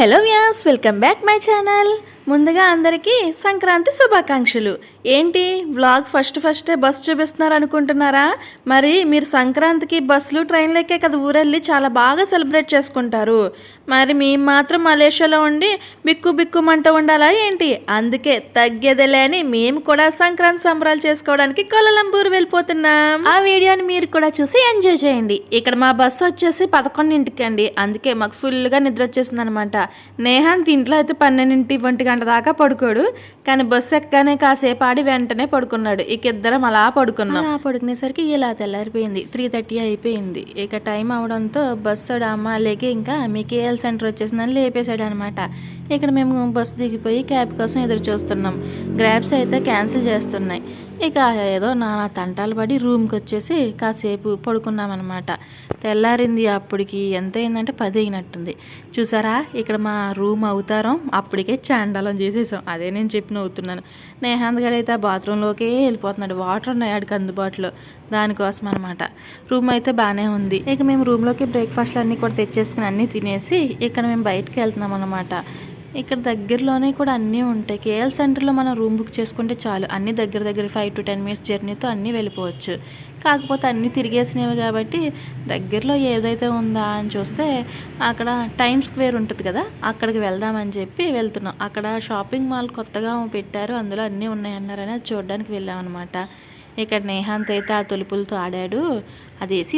Hello Vyas, welcome back my channel. ముందుగా అందరికీ సంక్రాంతి శుభాకాంక్షలు. ఏంటి వ్లాగ్ ఫస్టే బస్ చూపిస్తున్నారు అనుకుంటున్నారా? మరి మీరు సంక్రాంతికి బస్సులు ట్రైన్లు ఎక్కే కదా ఊరెళ్ళి చాలా బాగా సెలబ్రేట్ చేసుకుంటారు. మరి మేము మాత్రం మలేషియాలో ఉండి బిక్కుమంటూ ఉండాలా ఏంటి? అందుకే తగ్గేదేలే అని మేము కూడా సంక్రాంతి సంబరాలు చేసుకోవడానికి కోలాలంపూర్ వెళ్ళిపోతున్నాం. ఆ వీడియోని మీరు కూడా చూసి ఎంజాయ్ చేయండి. ఇక్కడ మా బస్సు వచ్చేసి 11ంటికి అండి. అందుకే మాకు ఫుల్గా నిద్ర వచ్చేసింది అనమాట. నేహాంత్ ఇంట్లో అయితే 12-1 గంట దాకా పడుకోడు, కానీ బస్సు ఎక్కగానే కాసేపు ఆడి వెంటనే పడుకున్నాడు. ఇక ఇద్దరం అలా పడుకున్నాం. అలా పడుకునేసరికి ఇలా తెల్లారిపోయింది. 3:30 అయిపోయింది. ఇక టైం అవడంతో బస్సు అమ్మ లేక ఇంకా మీ కేఎల్ సెంటర్ వచ్చేసిందని లేపేశాడు అనమాట. ఇక్కడ మేము బస్సు దిగిపోయి క్యాబ్ కోసం ఎదురు చూస్తున్నాం. గ్రాబ్స్ అయితే క్యాన్సిల్ చేస్తున్నాయి. ఇక ఏదో నానా తంటాలు పడి రూమ్కి వచ్చేసి కాసేపు పడుకున్నామన్నమాట. తెల్లారింది. అప్పటికి ఎంత అయిందంటే 10 అయినట్టుంది. చూసారా, ఇక్కడ మా రూమ్ అవుతారం అప్పటికే చాండాలం చేసేసాం. అదే నేను చెప్పి నవ్వుతున్నాను. నేహాంత్ గడ అయితే ఆ బాత్రూంలోకే వెళ్ళిపోతున్నాడు. వాటర్ ఉన్నాయి ఆడికి అందుబాటులో, దానికోసం అనమాట. రూమ్ అయితే బాగానే ఉంది. ఇక మేము రూమ్లోకి బ్రేక్ఫాస్ట్లు అన్నీ కూడా తెచ్చేసుకుని అన్నీ తినేసి ఇక్కడ మేము బయటకు వెళ్తున్నాం అనమాట. ఇక్కడ దగ్గరలోనే కూడా అన్నీ ఉంటాయి. కేఎల్ సెంటర్లో మనం రూమ్ బుక్ చేసుకుంటే చాలు, అన్నీ దగ్గర 5 to 10 minutes జర్నీతో అన్నీ వెళ్ళిపోవచ్చు. కాకపోతే అన్నీ తిరిగేసినవి కాబట్టి దగ్గరలో ఏదైతే ఉందా అని చూస్తే అక్కడ టైమ్ స్క్వేర్ ఉంటుంది కదా, అక్కడికి వెళ్దామని చెప్పి వెళ్తున్నాం. అక్కడ షాపింగ్ మాల్ కొత్తగా పెట్టారు, అందులో అన్నీ ఉన్నాయన్నారని అది చూడడానికి వెళ్ళామన్నమాట. ఇక్కడ నేహాంత్ అయితే ఆ తొలుపులతో ఆడాడు. అది ఏసీ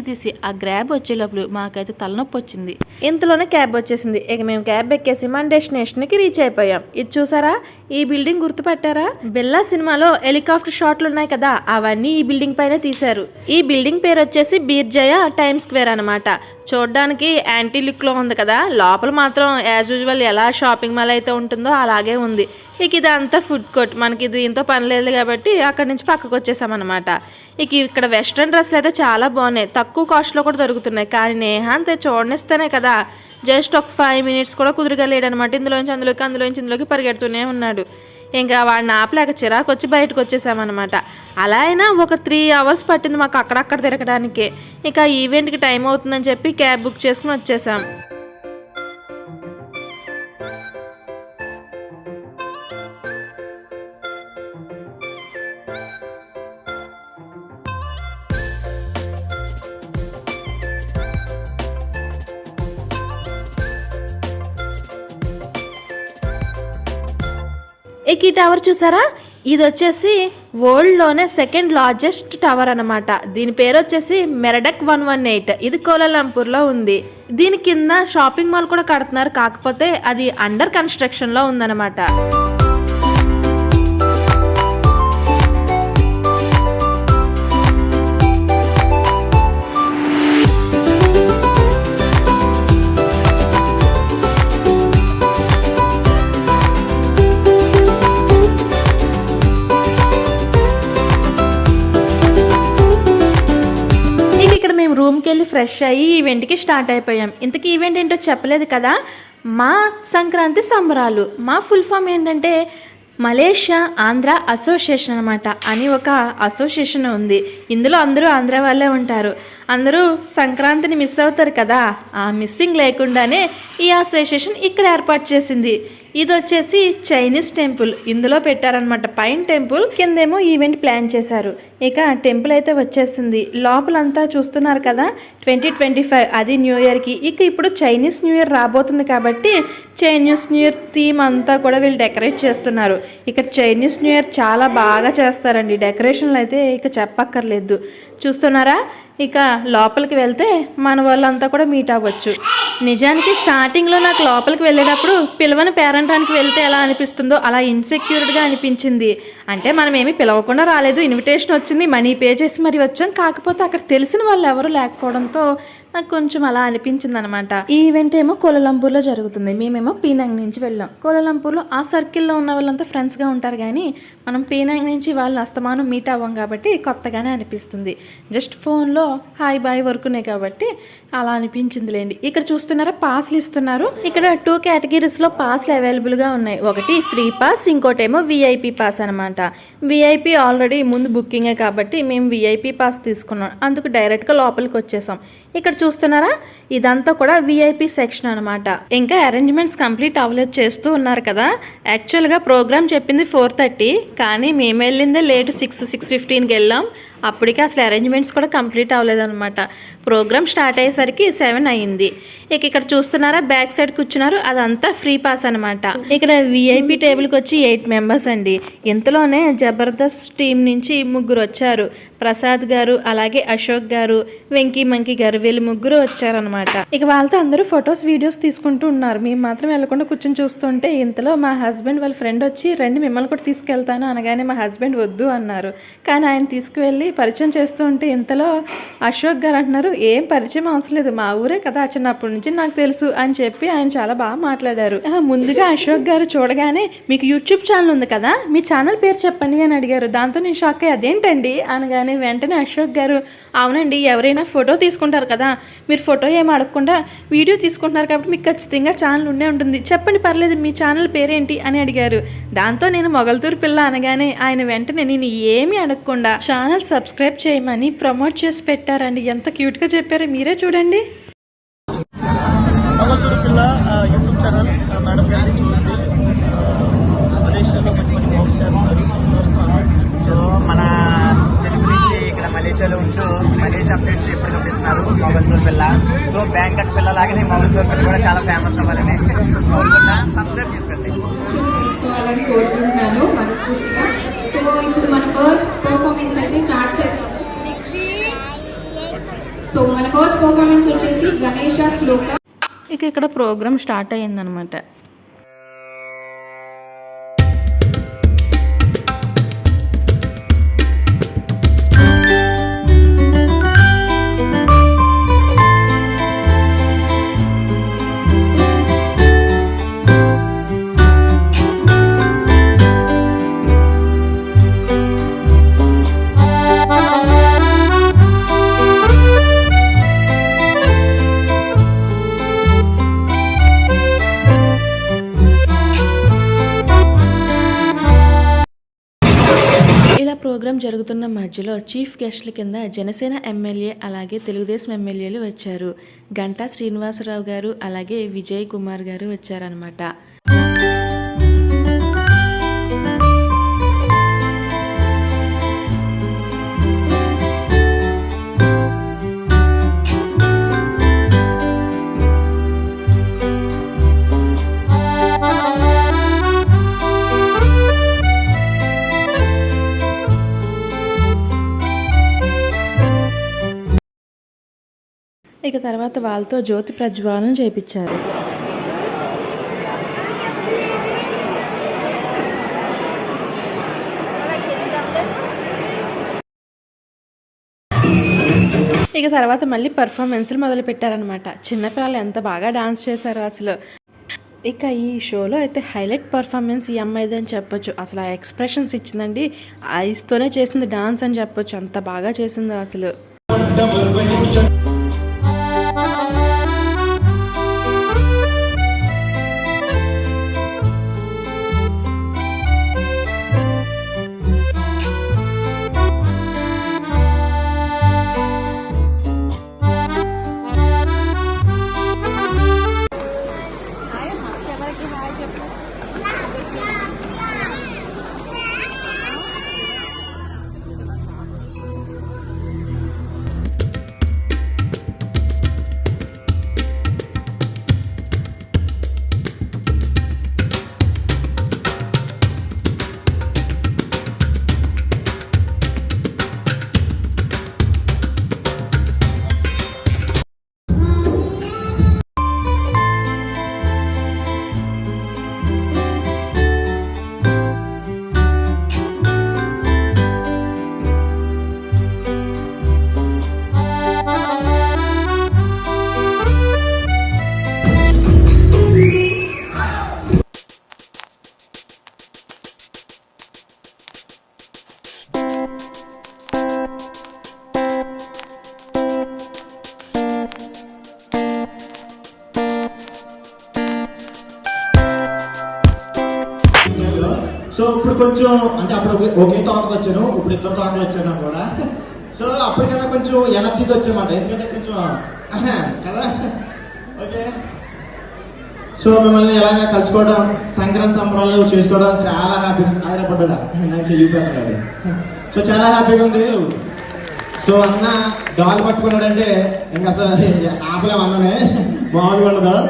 తీసి ఆ గ్రాబ్ వచ్చే లోపల మాకైతే తలనొప్పి వచ్చింది. ఇంతలోనే క్యాబ్ వచ్చేసింది. ఇక మేము క్యాబ్ ఎక్కేసి మన డెస్టినేషన్కి రీచ్ అయిపోయాం. ఇది చూసారా, ఈ బిల్డింగ్ గుర్తుపట్టారా? బిల్లా సినిమాలో హెలికాప్టర్ షాట్లు ఉన్నాయి కదా, అవన్నీ ఈ బిల్డింగ్ పైన తీశారు. ఈ బిల్డింగ్ పేరు వచ్చేసి బీర్జయ టైమ్ స్క్వేర్ అనమాట. చూడడానికి యాంటీ లుక్లో ఉంది కదా, లోపల మాత్రం యాజ్ యూజువల్ ఎలా షాపింగ్ మాల్ అయితే ఉంటుందో అలాగే ఉంది. ఇక ఇదంతా ఫుడ్ కోర్ట్. మనకి ఇది ఇంతో పని లేదు కాబట్టి అక్కడి నుంచి పక్కకు వచ్చేసామన్నమాట. ఇక ఇక్కడ వెస్ట్రన్ డ్రెస్లు అయితే చాలా బాగున్నాయి, తక్కువ కాస్ట్లో కూడా దొరుకుతున్నాయి. కానీ నేహాంత్ చూడనిస్తేనే కదా, జస్ట్ ఒక 5 minutes కూడా కుదరగలేడనమాట. ఇందులోంచి పరిగెడుతూనే ఉన్నాడు. ఇంకా వాడిని ఆపలేక చిరాకు వచ్చి బయటకు వచ్చేసామన్నమాట. అలా అయినా ఒక 3 hours పట్టింది మాకు అక్కడక్కడ తిరగడానికే. ఇక ఈవెంట్కి టైం అవుతుందని చెప్పి క్యాబ్ బుక్ చేసుకుని వచ్చేసాం. ఈ టవర్ చూసారా, ఇది వచ్చేసి వరల్డ్లోనే 2nd largest టవర్ అనమాట. దీని పేరు వచ్చేసి మెరడక్ 118. ఇది కోలాలంపూర్లో ఉంది. దీని కింద షాపింగ్ మాల్ కూడా కడుతున్నారు, కాకపోతే అది అండర్ కన్స్ట్రక్షన్లో ఉందన్నమాట. రూమ్కి వెళ్ళి ఫ్రెష్ అయ్యి ఈవెంట్కి స్టార్ట్ అయిపోయాం. ఇంతకీ ఈవెంట్ ఏంటో చెప్పలేదు కదా, మా సంక్రాంతి సంబరాలు. మా ఫుల్ ఫామ్ ఏంటంటే మలేషియా ఆంధ్ర అసోసియేషన్ అనమాట అని ఒక అసోసియేషన్ ఉంది. ఇందులో అందరూ ఆంధ్ర వాళ్ళే ఉంటారు. అందరూ సంక్రాంతిని మిస్ అవుతారు కదా, ఆ మిస్సింగ్ లేకుండానే ఈ అసోసియేషన్ ఇక్కడ ఏర్పాటు చేసింది. ఇది వచ్చేసి చైనీస్ టెంపుల్ ఇందులో పెట్టారనమాట. పైన టెంపుల్ కిందేమో ఈవెంట్ ప్లాన్ చేశారు. ఇక టెంపుల్ అయితే వచ్చేసింది. లోపలంతా చూస్తున్నారు కదా, 2025 అది న్యూ ఇయర్కి. ఇక ఇప్పుడు చైనీస్ న్యూ ఇయర్ రాబోతుంది కాబట్టి చైనీస్ న్యూ ఇయర్ థీమ్ అంతా కూడా వీళ్ళు డెకరేట్ చేస్తున్నారు. ఇక చైనీస్ న్యూ ఇయర్ చాలా బాగా చేస్తారండి. డెకరేషన్లు అయితే ఇక చెప్పక్కర్లేదు. చూస్తున్నారా, ఇక లోపలికి వెళ్తే మన వాళ్ళంతా కూడా మీట్ అవ్వచ్చు. నిజానికి స్టార్టింగ్లో నాకు లోపలికి వెళ్ళేటప్పుడు పిలవని పేరంటానికి వెళ్తే ఎలా అనిపిస్తుందో అలా ఇన్సెక్యూర్డ్గా అనిపించింది. అంటే మనం ఏమీ పిలవకుండా రాలేదు, ఇన్విటేషన్ వచ్చింది, మనీ పే చేసి మరి వచ్చాం. కాకపోతే అక్కడ తెలిసిన వాళ్ళు ఎవరు లేకపోవడంతో నాకు కొంచెం అలా అనిపించింది అనమాట. ఈ ఈవెంట్ ఏమో కోలాలంపూర్లో జరుగుతుంది, మేమేమో పీనాంగ్ నుంచి వెళ్ళాం. కోలాలంపూర్లో ఆ సర్కిల్లో ఉన్న వాళ్ళంతా ఫ్రెండ్స్గా ఉంటారు, కానీ మనం పీనాంగ్ నుంచి వాళ్ళు అస్తమానం మీట్ అవ్వం కాబట్టి కొత్తగానే అనిపిస్తుంది. జస్ట్ ఫోన్లో హాయ్ బాయ్ వరకునే కాబట్టి అలా అనిపించిందిలేండి. ఇక్కడ చూస్తున్నారా, పాస్లు ఇస్తున్నారు. ఇక్కడ 2 categories పాస్లు అవైలబుల్గా ఉన్నాయి. ఒకటి ఫ్రీ పాస్, ఇంకోటేమో విఐపి పాస్ అనమాట. విఐపి ఆల్రెడీ ముందు బుకింగే కాబట్టి మేము విఐపి పాస్ తీసుకున్నాం, అందుకు డైరెక్ట్గా లోపలికి వచ్చేసాం. ఇక్కడ చూస్తున్నారా, ఇదంతా కూడా విఐపి సెక్షన్ అనమాట. ఇంకా అరేంజ్మెంట్స్ కంప్లీట్ అవ్వలేదు, చేస్తూ ఉన్నారు కదా. యాక్చువల్గా ప్రోగ్రామ్ చెప్పింది 4:30, కానీ మేము వెళ్ళిందే లేట్ 6:15కి వెళ్ళాం. అప్పటికే అసలు అరేంజ్మెంట్స్ కూడా కంప్లీట్ అవ్వలేదన్నమాట. ప్రోగ్రామ్ స్టార్ట్ అయ్యేసరికి 7 అయింది. ఇక్కడ చూస్తున్నారా, బ్యాక్ సైడ్ కూర్చున్నారు, అదంతా ఫ్రీ పాస్ అనమాట. ఇక్కడ విఐపి టేబుల్కి వచ్చి 8 మెంబర్స్ అండి. ఇంతలోనే జబర్దస్త్ టీం నుంచి 3 వచ్చారు. ప్రసాద్ గారు, అలాగే అశోక్ గారు, వెంకీ మంకీ గారు, వీళ్ళు 3 వచ్చారనమాట. ఇక వాళ్ళతో అందరూ ఫొటోస్ వీడియోస్ తీసుకుంటూ ఉన్నారు. మేము మాత్రం వెళ్ళకుండా కూర్చొని చూస్తుంటే ఇంతలో మా హస్బెండ్ వాళ్ళ ఫ్రెండ్ వచ్చి, రండి మిమ్మల్ని కూడా తీసుకెళ్తాను అనగానే మా హస్బెండ్ వద్దు అన్నారు. కానీ ఆయన తీసుకువెళ్ళి పరిచయం చేస్తూ ఉంటే ఇంతలో అశోక్ గారు అంటున్నారు, ఏం పరిచయం అవసరం లేదు, మా ఊరే కదా, చిన్నప్పటి నుంచి నాకు తెలుసు అని చెప్పి ఆయన చాలా బాగా మాట్లాడారు. ముందుగా అశోక్ గారు చూడగానే, మీకు యూట్యూబ్ ఛానల్ ఉంది కదా, మీ ఛానల్ పేరు చెప్పండి అని అడిగారు. దాంతో నేను షాక్ అయ్యి, అదేంటండి అనగానే వెంటనే అశోక్ గారు, అవునండి, ఎవరైనా ఫోటో తీసుకుంటారు కదా, మీరు ఫోటో ఏం అడగకుండా వీడియో తీసుకుంటున్నారు కాబట్టి మీకు ఖచ్చితంగా ఛానల్ ఉండే ఉంటుంది, చెప్పండి పర్లేదు, మీ ఛానల్ పేరేంటి అని అడిగారు. దాంతో నేను మొగల్తూరు పిల్ల అనగానే ఆయన వెంటనే నేను ఏమీ అడగకుండా ఛానల్ సబ్స్క్రైబ్ చేయమని ప్రమోట్ చేసి పెట్టారండి. ఎంత క్యూట్గా చెప్పారో మీరే చూడండి. మొగల్తూరు పిల్ల యూట్యూబ్ ఛానల్ మేడం గారిని చూడండి. మలేషియాలో మంచి మంచి బ్లాగ్స్ చేస్తున్నారు, చూస్తున్నాను. సో మన తెలుగు నుంచి ఇక్కడ మలేషియాలో ఉంటూ మలేషియా అప్డేట్స్ ఎప్పుడు పంపిస్తున్నారు మొగల్తూరు పిల్ల. సో బ్యాంకాక్ పిల్ల లాగానే మొగల్తూరు పిల్ల కూడా చాలా ఫేమస్ అవ్వాలని కోరుకుంటా. సబ్స్క్రైబ్ చేసుకోండి చేసుకోవాలని కోరుకుంటున్నాను మనస్ఫూర్తిగా. సో ఇప్పుడు మన ఫస్ట్ పర్ఫార్మెన్స్ అయితే స్టార్ట్ చేద్దాం. సో మన ఫస్ట్ పర్ఫార్మెన్స్ వచ్చేసి గణేష శ్లోక. ఇక్కడ ప్రోగ్రామ్ స్టార్ట్ అయ్యిందనమాట. ప్రోగ్రాం జరుగుతున్న మధ్యలో చీఫ్ గెస్ట్ల కింద జనసేన ఎమ్మెల్యే అలాగే తెలుగుదేశం ఎమ్మెల్యేలు వచ్చారు. గంటా శ్రీనివాసరావు గారు అలాగే విజయ్ కుమార్ గారు వచ్చారనమాట. ఇక తర్వాత వాళ్ళతో జ్యోతి ప్రజ్వాలన చేయించారు. ఇక తర్వాత మళ్ళీ పర్ఫార్మెన్స్లు మొదలు పెట్టారనమాట. చిన్నపిల్లలు ఎంత బాగా డాన్స్ చేశారో అసలు. ఇక ఈ షోలో అయితే హైలైట్ పర్ఫార్మెన్స్ ఈ అమ్మాయిది అని చెప్పొచ్చు. అసలు ఆ ఎక్స్ప్రెషన్స్ ఇచ్చిందండి, ఐస్తోనే చేసింది డాన్స్ అని చెప్పొచ్చు, అంత బాగా చేసింది అసలు. సో ఇప్పుడు కొంచెం అంటే అప్పుడు ఒకే టాక్ వచ్చాను, ఇప్పుడు 2 టాక్లు వచ్చాను కూడా. సో అప్పటికన్నా కొంచెం ఎనర్జీతో వచ్చామాట. ఎందుకంటే కొంచెం కదా ఓకే. సో మిమ్మల్ని ఎలాగా కలుసుకోవడం సంక్రాంతి సంబరాలు చేసుకోవడం చాలా హ్యాపీ. ఆగిరపడ్డా నాకు చెయ్యిపోతున్నాడు. సో చాలా హ్యాపీగా ఉంది. సో అన్న డాల్ పట్టుకున్నాడంటే ఇంకా అసలు ఆపలేం అన్ననే మామూలుగా ఉండదు.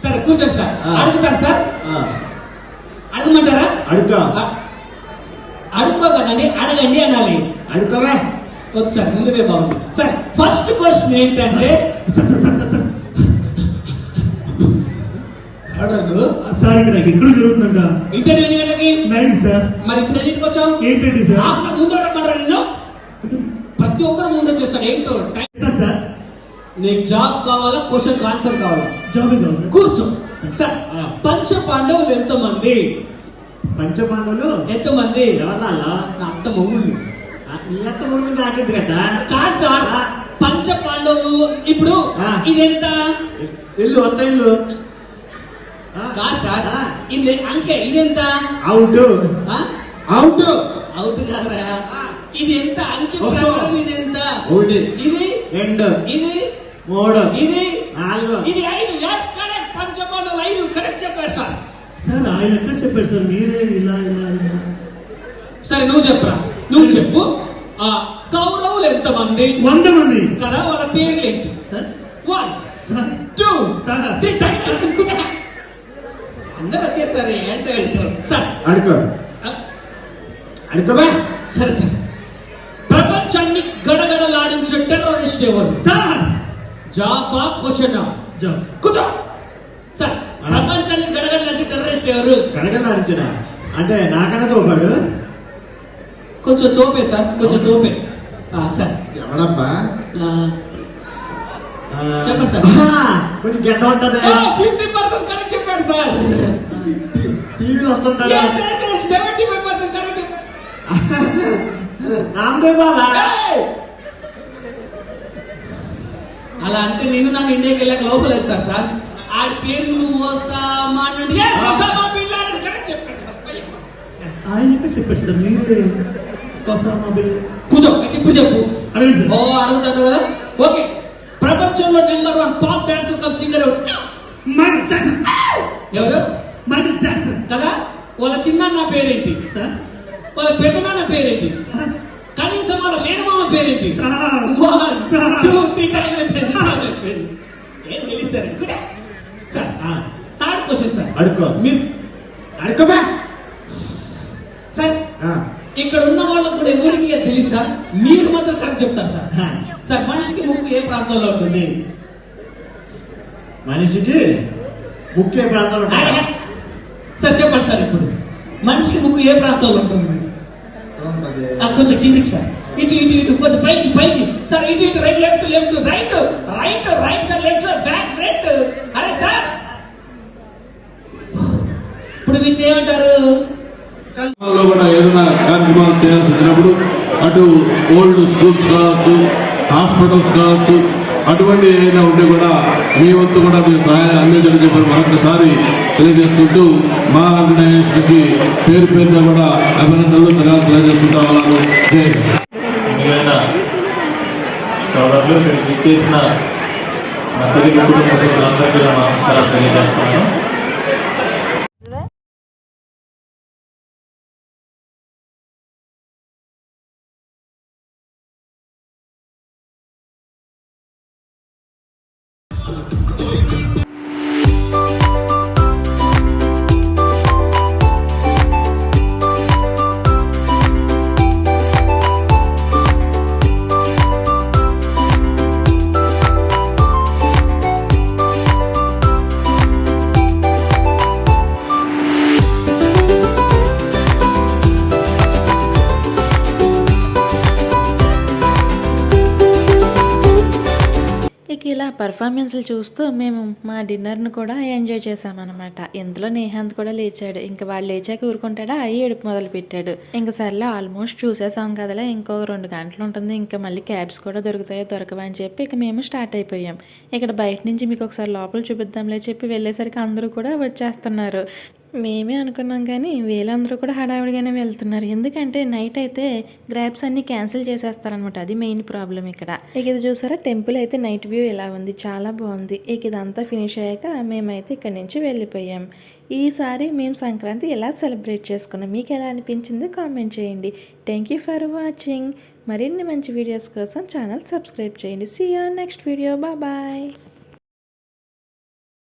సరే కూర్చోండి సార్. ఆ. అడుగుతాను సార్. అడగమంటారా? అడుక్కో అడుక్కో కదండి, అడగండి అనాలి. అడుక్కోవే. వద్దు సార్, ముందుదే బాగుంది సార్. ఫస్ట్ క్వశ్చన్ ఏంటంటే అడగదు సార్ ఇక్కడ ఇంటర్వ్యూ జరుగుతుందంట. ఇంటర్వ్యూ ఎన్ని గంటలకి? Nine sir. మరి ఇప్పుడు ఎన్నింటికి వచ్చావు? ఏంటండి సార్? హాఫ్ అన్ అవర్ ముందు అడగమంటారా నిన్ను? ప్రతి ఒక్కరు ముందు వచ్చేస్తాడు. ఏంటో టైం. ఎంత సార్? నీకు జాబ్ కావాలా, క్వశ్చన్ ఆన్సర్ కావాలా? జాబ్ కావాలి సార్. కూర్చో సార్. ఆ. పంచ పాండవులు ఎంతమంది? పంచపాండవులు ఎంతమంది? ఎవరన్నా నా అత్త మొగుళ్ళు. నీ అత్త ముందు నాకేంది కదా. కాదు సార్, పంచ పాండవులు. ఇప్పుడు ఆ. ఇదెంత? ఇల్లు కొత్త ఇల్లు. కాదు సార్, ఇది అంకే. ఇదెంత? అవుట్ ఆ? అవుట్ అవుట్ కాదురా. ఇది ఎంత? అంకె ఓహో. ప్రకారం ఇది ఎంత? ఒకటి ఇది 2 ఇది 3 ఇది 4 ఇది 5. yes correct. పంచ పాండవులు 5 కరెక్ట్ చెప్పారు సార్. సార్ ఆయన ఎక్కడ చెప్పారు సార్? మీరే ఇలా ఇలా ఇలా. సరే నువ్వు చెప్పురా, నువ్వు చెప్పు. ఆ కౌరవులు ఎంతమంది? 100 మంది కదా, వాళ్ళ పేర్లు ఏంటి? సార్. 1 sir 2 sir. 3 అందరూ వచ్చేస్తారు అంటే సార్. అడుకో ఆ, అడుకోవే. సరే సరే. ప్రపంచాన్ని గడగడలాడించిన టెర్రరిస్ట్ ఎవరు? సార్ జాబా క్వశ్చన్? జాబ్. కూర్చో సార్. ప్రపంచాన్ని గడగడలాడించిన టెర్రరిస్ట్ ఎవరు? కడగలాడించిన అంటే నాకన్నా తోపాడు. కొంచెం తోపే సార్, కొంచెం తోపే. సార్ ఎవడబ్బా? చెప్పండి సార్. కొంచెం గెడ్డ ఉంటది. 50% కరెక్ట్ చెప్పాడు సార్. టీవీలో వస్తుంటాడు. 75% కరెక్ట్ చెప్పాడు. రామ్దేవ్ బాబా. అలా అంటే నేను నాకు ఇండియాకి వెళ్ళాక లోపల వేస్తారు సార్. ఆడి పేరు నువ్వు ఓసామా అన్నాడు. Yes, Osama bin Laden correct చెప్పాడు సార్. ఆయన ఎక్కడ చెప్పారు సార్? మీరే వస్తామా బిల్. కూర్చో, ఇప్పుడు చెప్పు. అడగండి సార్. ఓ అడుగుతాడు కదా. ఓకే. ప్రపంచంలో number 1 pop dancer cum singer ఎవరు? Michael Jackson. ఎవరు? మైకేల్ జాక్సన్ కదా. వాళ్ళ చిన్న పేరేంటి? సార్. వాళ్ళ పెద్దనాన్న పేరేంటి? కనీసం వాళ్ళ మేనమామ పేరేంటి? సార్. 1 2 3 టైంల పేరు ఏం తెలిసారు సార్. Third question sir. అడుకో మీరు అడుకోవే. సార్ ఇక్కడ ఉన్న వాళ్ళకు కూడా ఎవరికి తెలియదు సార్. మీరు మాత్రం కరెక్ట్ చెప్తారు సార్. సార్ మనిషికి ముక్కు ఏ ప్రాంతంలో ఉంటుంది? మనిషికి ముఖ్య ప్రాంతాలు ఉంటాయి. సార్ చెప్పండి సార్. ఇప్పుడు మనిషికి ముక్కు ఏ ప్రాంతంలో ఉంటుంది? ఉంటది. కొంచెం కిందికి సార్. ఇటు ఇటు ఇటు కొంచెం పైకి పైకి సార్. ఇటు ఇటు right left left right right right sir left sir back right. అరే సార్ ఇప్పుడు వీటిని ఏమంటారు? లో కూడా ఏదైనా కార్యక్రమాలు చేయాల్సి వచ్చినప్పుడు అటు ఓల్డ్ స్కూల్స్ కావచ్చు, హాస్పిటల్స్ కావచ్చు, అటువంటి ఏదైనా ఉంటే కూడా మీ వంతు కూడా మీరు సహాయం అందించడం చెప్పి మరొకసారి తెలియజేసుకుంటూ మా ఆర్గనైజేషన్కి పేరు పేరుగా కూడా అభినందనలు తెలియజేసుకుంటా ఉన్నాను. మిగిలిన సోదరులు ఇక్కడికి ఇచ్చేసిన మా తెలుగు కుటుంబ సభ్యులందరికీ నమస్కారం తెలియజేస్తున్నాను. ఇక ఇలా పర్ఫార్మెన్స్లు చూస్తూ మేము మా డిన్నర్ను కూడా ఎంజాయ్ చేసామన్నమాట. ఇందులో నేహాంత్ కూడా లేచాడు. ఇంకా వాడు లేచాక ఊరుకుంటాడా అయ్యి ఏడుపు మొదలు పెట్టాడు. ఇంకా సర్లే ఆల్మోస్ట్ చూసేసాం కదలే, ఇంకో 2 గంటలు ఉంటుంది, ఇంకా మళ్ళీ క్యాబ్స్ కూడా దొరుకుతాయో దొరకవా అని చెప్పి ఇక మేము స్టార్ట్ అయిపోయాం. ఇక్కడ బయట నుంచి మీకు ఒకసారి లోపల చూపిద్దాంలే చెప్పి వెళ్ళేసరికి అందరూ కూడా వచ్చేస్తున్నారు. మేమే అనుకున్నాం కానీ వీళ్ళందరూ కూడా హడావిడిగానే వెళ్తున్నారు. ఎందుకంటే నైట్ అయితే గ్రాబ్స్ అన్ని క్యాన్సిల్ చేసేస్తారనమాట. అది మెయిన్ ప్రాబ్లం ఇక్కడ. ఇక ఇది చూసారా, టెంపుల్ అయితే నైట్ వ్యూ ఎలా ఉంది, చాలా బాగుంది. ఇక ఇదంతా ఫినిష్ అయ్యాక మేమైతే ఇక్కడ నుంచి వెళ్ళిపోయాం. ఈసారి మేము సంక్రాంతి ఎలా సెలబ్రేట్ చేసుకున్నాం, మీకు ఎలా అనిపించింది కామెంట్ చేయండి. Thank you for watching. మరిన్ని మంచి వీడియోస్ కోసం ఛానల్ సబ్స్క్రైబ్ చేయండి. See you next video. Bye.